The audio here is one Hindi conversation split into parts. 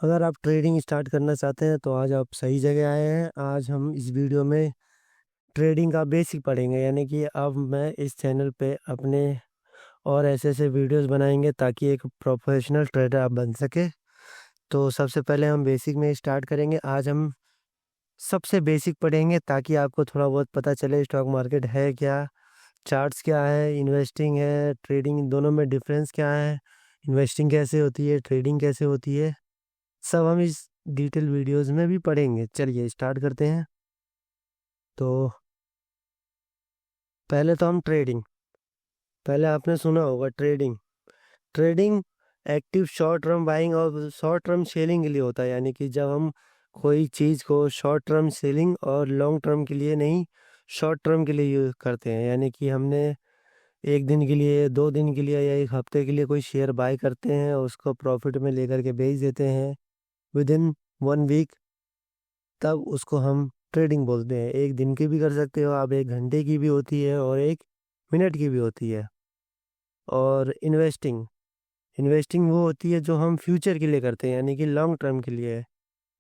अगर आप ट्रेडिंग स्टार्ट करना चाहते हैं तो आज आप सही जगह आए हैं। आज हम इस वीडियो में ट्रेडिंग का बेसिक पढ़ेंगे, यानी कि अब मैं इस चैनल पे अपने और ऐसे ऐसे वीडियोस बनाएंगे ताकि एक प्रोफेशनल ट्रेडर आप बन सके। तो सबसे पहले हम बेसिक में स्टार्ट करेंगे। आज हम सबसे बेसिक पढ़ेंगे ताकि आपको थोड़ा बहुत पता चले स्टॉक मार्केट है क्या, चार्ट्स क्या है, इन्वेस्टिंग है, ट्रेडिंग, दोनों में डिफरेंस क्या है, इन्वेस्टिंग कैसे होती है, ट्रेडिंग कैसे होती है, सब हम इस डिटेल वीडियोस में भी पढ़ेंगे। चलिए स्टार्ट करते हैं। तो पहले तो हम ट्रेडिंग, पहले आपने सुना होगा trading. Trading active short term buying और शॉर्ट टर्म सेलिंग के लिए होता है, यानी कि जब हम कोई चीज़ को शॉर्ट टर्म सेलिंग और लॉन्ग टर्म के लिए नहीं, शॉर्ट टर्म के लिए यूज करते हैं। यानी कि हमने एक दिन के लिए, 2 दिन के लिए या एक हफ्ते के लिए कोई शेयर बाय करते हैं और उसको प्रॉफिट में लेकर के बेच देते हैं विद इन 1 वीक, तब उसको हम ट्रेडिंग बोलते हैं। एक दिन की भी कर सकते हो आप, 1 घंटे की भी होती है और 1 मिनट की भी होती है। और इन्वेस्टिंग, इन्वेस्टिंग वो होती है जो हम फ्यूचर के लिए करते हैं, यानी कि लॉन्ग टर्म के लिए,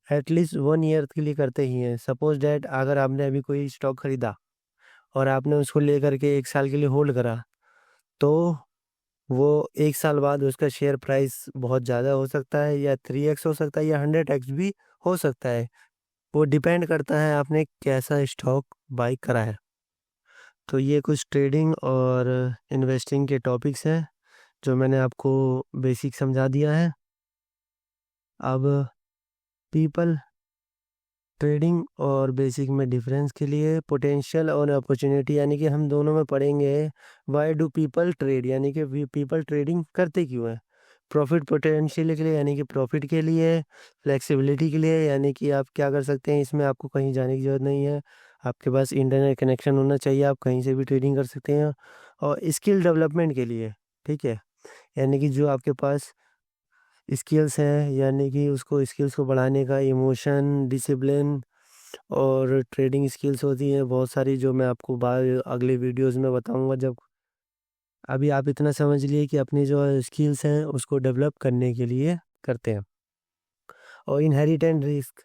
एटलीस्ट 1 ईयर के लिए करते ही हैं। सपोज डैट अगर आपने अभी कोई स्टॉक खरीदा और आपने उसको लेकर के 1 साल के लिए होल्ड करा, तो वो 1 साल बाद उसका शेयर प्राइस बहुत ज़्यादा हो सकता है, या 3x हो सकता है, या 100x भी हो सकता है। वो डिपेंड करता है आपने कैसा स्टॉक बाई करा है। तो ये कुछ ट्रेडिंग और इन्वेस्टिंग के टॉपिक्स हैं जो मैंने आपको बेसिक समझा दिया है। अब पीपल ट्रेडिंग और बेसिक में डिफरेंस के लिए पोटेंशियल और अपॉर्चुनिटी, यानी कि हम दोनों में पढ़ेंगे व्हाई डू पीपल ट्रेड, यानी कि पीपल ट्रेडिंग करते क्यों है। प्रॉफिट पोटेंशियल के लिए, यानी कि प्रॉफिट के लिए। फ्लेक्सिबिलिटी के लिए, यानी कि आप क्या कर सकते हैं, इसमें आपको कहीं जाने की ज़रूरत नहीं है, आपके पास इंटरनेट कनेक्शन होना चाहिए, आप कहीं से भी ट्रेडिंग कर सकते हैं। और स्किल डेवलपमेंट के लिए, ठीक है, यानी कि जो आपके पास स्किल्स हैं, यानी कि उसको स्किल्स को बढ़ाने का इमोशन, डिसिप्लिन और ट्रेडिंग स्किल्स होती हैं बहुत सारी, जो मैं आपको बाद अगले वीडियोस में बताऊंगा। जब अभी आप इतना समझ लिए कि अपनी जो स्किल्स हैं उसको डेवलप करने के लिए करते हैं। और inherent risk,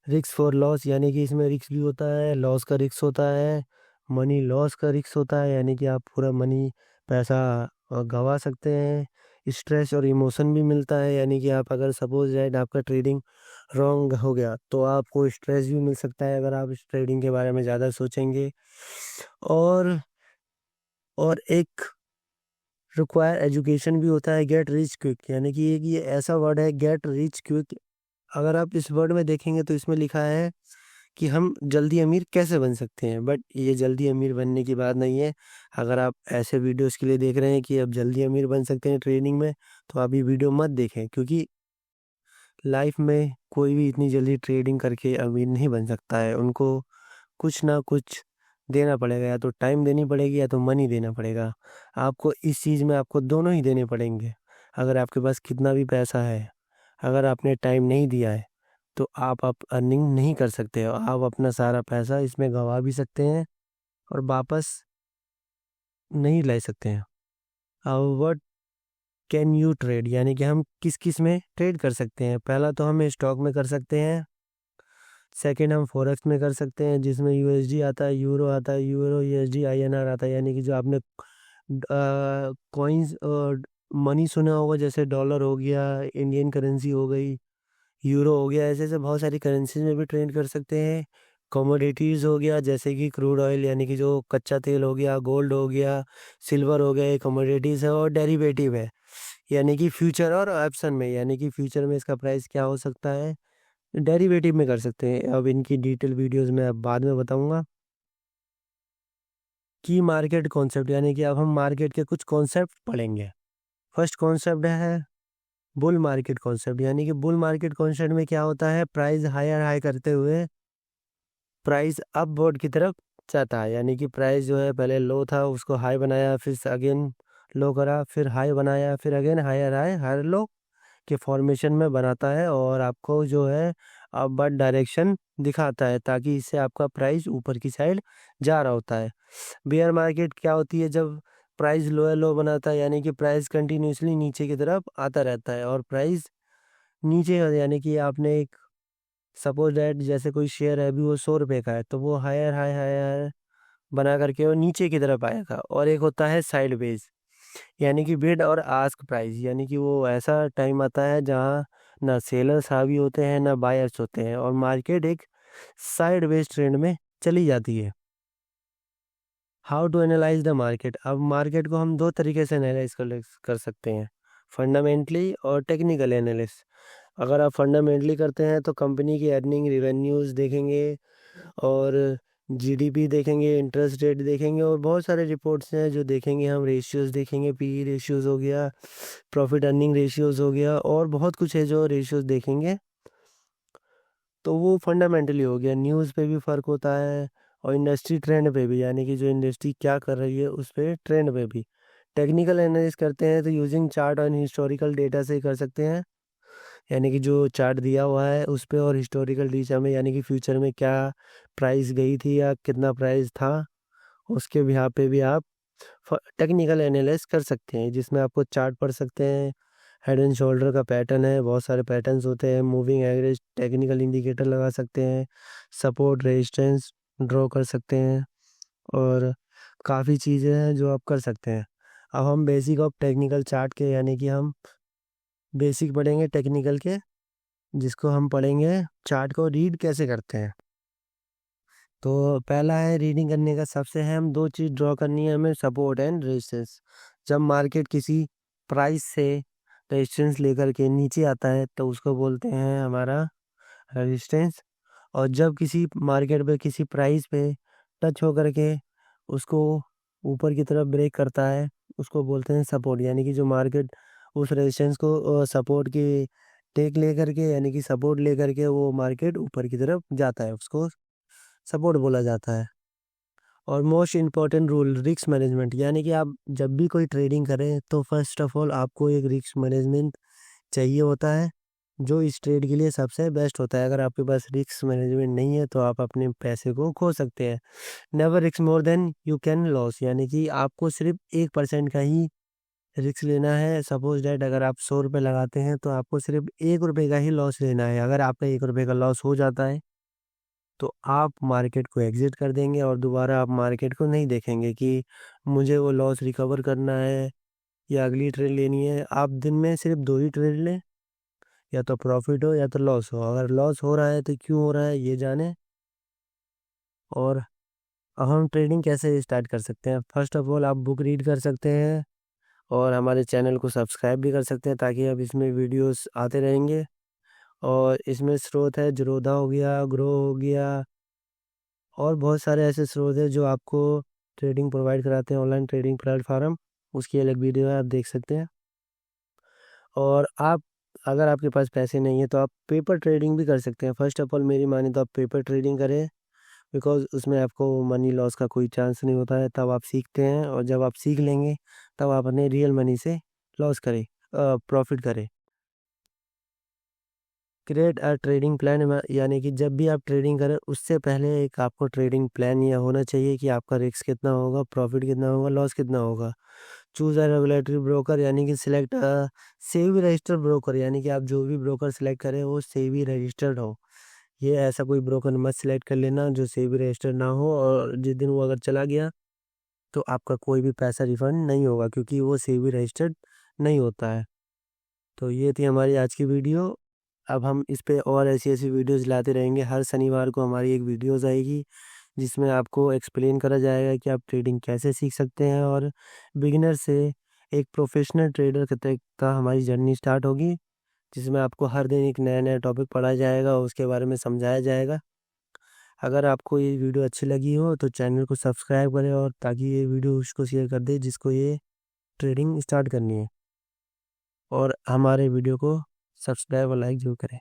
risk for loss, यानी कि इसमें रिस्क भी होता है, लॉस का रिस्क होता है, मनी लॉस का रिस्क होता है, यानी कि आप पूरा मनी, पैसा गंवा सकते हैं। स्ट्रेस और इमोशन भी मिलता है, यानी कि आप अगर सपोज दैट आपका ट्रेडिंग रॉन्ग हो गया तो आपको स्ट्रेस भी मिल सकता है अगर आप इस ट्रेडिंग के बारे में ज़्यादा सोचेंगे। और और एक रिक्वायर एजुकेशन भी होता है, गेट रिच क्विक, यानी कि एक ये ऐसा वर्ड है गेट रिच क्विक। अगर आप इस वर्ड में देखेंगे तो इसमें लिखा है कि हम जल्दी अमीर कैसे बन सकते हैं, बट ये जल्दी अमीर बनने की बात नहीं है। अगर आप ऐसे वीडियोस के लिए देख रहे हैं कि अब जल्दी अमीर बन सकते हैं ट्रेडिंग में, तो आप ये वीडियो मत देखें, क्योंकि लाइफ में कोई भी इतनी जल्दी ट्रेडिंग करके अमीर नहीं बन सकता है। उनको कुछ ना कुछ देना पड़ेगा, या तो टाइम देनी पड़ेगी या तो मनी देना पड़ेगा। आपको इस चीज़ में आपको दोनों ही देने पड़ेंगे। अगर आपके पास कितना भी पैसा है, अगर आपने टाइम नहीं दिया है तो आप अर्निंग नहीं कर सकते हो। आप अपना सारा पैसा इसमें गंवा भी सकते हैं और वापस नहीं ले सकते हैं। अब व्हाट कैन यू ट्रेड, यानी कि हम किस किस में ट्रेड कर सकते हैं। पहला तो हम स्टॉक में कर सकते हैं, सेकंड हम फॉरेक्स में कर सकते हैं जिसमें यूएसडी आता है, यूरो आता है, यूरो यूएसडी आईएनआर आता है, यानी कि जो आपने कॉइन्स और मनी सुना होगा, जैसे डॉलर हो गया, इंडियन करेंसी हो गई, यूरो हो गया, ऐसे ऐसे बहुत सारी करेंसीज में भी ट्रेड कर सकते हैं। कमोडिटीज़ हो गया, जैसे कि क्रूड ऑयल, यानी कि जो कच्चा तेल हो गया, गोल्ड हो गया, सिल्वर हो गया, ये कमोडिटीज़ है। और डेरिवेटिव है, यानी कि फ्यूचर और ऑप्शन में, यानी कि फ्यूचर में इसका प्राइस क्या हो सकता है, डेरिवेटिव में कर सकते हैं। अब इनकी डिटेल वीडियोस में अब बाद में बताऊंगा। की मार्केट कॉन्सेप्ट, यानी कि अब हम मार्केट के कुछ कॉन्सेप्ट पढ़ेंगे। फर्स्ट कॉन्सेप्ट है बुल मार्केट कॉन्सेप्ट, यानी कि बुल मार्केट कॉन्सेप्ट में क्या होता है, प्राइस हायर हाई करते हुए प्राइस अपवर्ड की तरफ जाता है। यानी कि प्राइस जो है पहले लो था, उसको हाई बनाया, फिर अगेन लो करा, फिर हाई बनाया, फिर again higher high higher low के फॉर्मेशन में बनाता है, और आपको जो है अपवर्ड डायरेक्शन दिखाता है, ताकि इससे आपका प्राइस ऊपर की साइड जा रहा होता है। बेयर मार्केट क्या होती है, जब प्राइस लो बनाता है, यानी कि प्राइस कंटिन्यूसली नीचे की तरफ आता रहता है और प्राइस नीचे यानी कि आपने एक सपोज दैट जैसे कोई शेयर है अभी वो 100 रुपये का है तो वो हायर हाई हायर बना करके वो नीचे की तरफ आएगा। और एक होता है साइड बेस यानी कि बिड और आस्क प्राइस, यानी कि वो ऐसा टाइम आता है जहाँ ना सेलर्स हावी होते हैं ना बायर्स होते हैं और मार्केट एक साइड बेस ट्रेंड में चली जाती है। How to analyse the market. अब मार्केट को हम दो तरीके से एनालाइज कर सकते हैं, फंडामेंटली और टेक्निकल एनालिसिस। अगर आप फंडामेंटली करते हैं तो कंपनी की अर्निंग रिवेन्यूज़ देखेंगे और जीडीपी देखेंगे, इंटरेस्ट रेट देखेंगे और बहुत सारे रिपोर्ट्स हैं जो देखेंगे हम। रेशियोज़ देखेंगे, पी रेशियोज़ हो गया, प्रॉफिट अर्निंग रेशियोज़ हो गया और बहुत कुछ है जो रेशियोज़ देखेंगे। तो वो फंडामेंटली हो गया। न्यूज़ पे भी फ़र्क होता है और इंडस्ट्री ट्रेंड पे भी, यानी कि जो इंडस्ट्री क्या कर रही है उस पे ट्रेंड पे भी। टेक्निकल एनालिसिस करते हैं तो यूजिंग चार्ट और हिस्टोरिकल डेटा से कर सकते हैं, यानी कि जो चार्ट दिया हुआ है उस पे और हिस्टोरिकल डेटा में, यानी कि फ्यूचर में क्या प्राइस गई थी या कितना प्राइस था उसके बिहाफ पे भी आप टेक्निकल एनालिसिस कर सकते हैं, जिसमें आपको चार्ट पढ़ सकते हैं। हेड एंड शोल्डर का पैटर्न है, बहुत सारे पैटर्न्स होते हैं। मूविंग एवरेज, टेक्निकल इंडिकेटर लगा सकते हैं, सपोर्ट रेजिस्टेंस ड्रॉ कर सकते हैं और काफ़ी चीज़ें हैं जो आप कर सकते हैं। अब हम बेसिक ऑफ टेक्निकल चार्ट के, यानी कि हम बेसिक पढ़ेंगे टेक्निकल के, जिसको हम पढ़ेंगे चार्ट को रीड कैसे करते हैं। तो पहला है रीडिंग करने का, सबसे है हम दो चीज़ ड्रॉ करनी है हमें, सपोर्ट एंड रेजिस्टेंस। जब मार्केट किसी प्राइस से रेजिस्टेंस लेकर के नीचे आता है तो उसको बोलते हैं हमारा रेजिस्टेंस। और जब किसी मार्केट पे किसी प्राइस पे टच होकर के उसको ऊपर की तरफ ब्रेक करता है उसको बोलते हैं सपोर्ट, यानी कि जो मार्केट उस रेजिस्टेंस को सपोर्ट की टेक लेकर के, यानी कि सपोर्ट लेकर के वो मार्केट ऊपर की तरफ जाता है, उसको सपोर्ट बोला जाता है। और most important rule risk management, यानी कि आप जब भी कोई ट्रेडिंग करें तो फर्स्ट ऑफ ऑल आपको एक रिस्क मैनेजमेंट चाहिए होता है जो इस ट्रेड के लिए सबसे बेस्ट होता है। अगर आपके पास रिस्क मैनेजमेंट नहीं है तो आप अपने पैसे को खो सकते हैं। Never risk more than you can loss, यानी कि आपको सिर्फ 1% का ही रिस्क लेना है। सपोज डैट अगर आप 100 रुपये लगाते हैं तो आपको सिर्फ 1 रुपये का ही लॉस लेना है। अगर आपका 1 रुपये का लॉस हो जाता है तो आप मार्केट को एग्जिट कर देंगे और दोबारा आप मार्केट को नहीं देखेंगे कि मुझे वो लॉस रिकवर करना है या अगली ट्रेड लेनी है। आप दिन में सिर्फ दो ही ट्रेड लें, या तो प्रॉफिट हो या तो लॉस हो। अगर लॉस हो रहा है तो क्यों हो रहा है ये जाने। और अब हम ट्रेडिंग कैसे स्टार्ट कर सकते हैं। फर्स्ट ऑफ ऑल आप बुक रीड कर सकते हैं और हमारे चैनल को सब्सक्राइब भी कर सकते हैं ताकि अब इसमें वीडियोस आते रहेंगे। और इसमें स्रोत है, जरोधा हो गया, ग्रो हो गया और बहुत सारे ऐसे स्रोत हैं जो आपको ट्रेडिंग प्रोवाइड कराते हैं, ऑनलाइन ट्रेडिंग प्लेटफॉर्म। उसकी अलग वीडियो है, आप देख सकते हैं। और आप अगर आपके पास पैसे नहीं है तो आप पेपर ट्रेडिंग भी कर सकते हैं। फर्स्ट ऑफ ऑल मेरी माने तो आप पेपर ट्रेडिंग करें, बिकॉज उसमें आपको मनी लॉस का कोई चांस नहीं होता है। तब आप सीखते हैं और जब आप सीख लेंगे तब आप अपने रियल मनी से लॉस करें, प्रॉफिट करें। क्रिएट अ ट्रेडिंग प्लान, यानी कि जब भी आप ट्रेडिंग करें उससे पहले एक आपको ट्रेडिंग प्लान यह होना चाहिए कि आपका रिस्क कितना होगा, प्रॉफिट कितना होगा, लॉस कितना होगा। चूज़ अ रेगुलेटरी ब्रोकर, यानी कि सिलेक्ट सेबी रजिस्टर्ड ब्रोकर, यानी कि आप जो भी ब्रोकर सिलेक्ट करें वो सेबी रजिस्टर्ड हो। ये ऐसा कोई ब्रोकर मत सिलेक्ट कर लेना जो सेबी रजिस्टर्ड ना हो, और जिस दिन वो अगर चला गया तो आपका कोई भी पैसा रिफंड नहीं होगा क्योंकि वो सेबी रजिस्टर्ड नहीं होता है। तो ये थी हमारी आज की वीडियो। अब हम इस पे और ऐसी ऐसी वीडियोज़ लाते रहेंगे। हर शनिवार को हमारी एक वीडियोज़ आएगी जिसमें आपको एक्सप्लेन करा जाएगा कि आप ट्रेडिंग कैसे सीख सकते हैं, और बिगिनर से एक प्रोफेशनल ट्रेडर तक का हमारी जर्नी स्टार्ट होगी, जिसमें आपको हर दिन एक नया नया टॉपिक पढ़ाया जाएगा और उसके बारे में समझाया जाएगा। अगर आपको ये वीडियो अच्छी लगी हो तो चैनल को सब्सक्राइब करें और ताकि ये वीडियो उसको शेयर कर दे जिसको ये ट्रेडिंग स्टार्ट करनी है, और हमारे वीडियो को सब्सक्राइब और लाइक जरूर करें।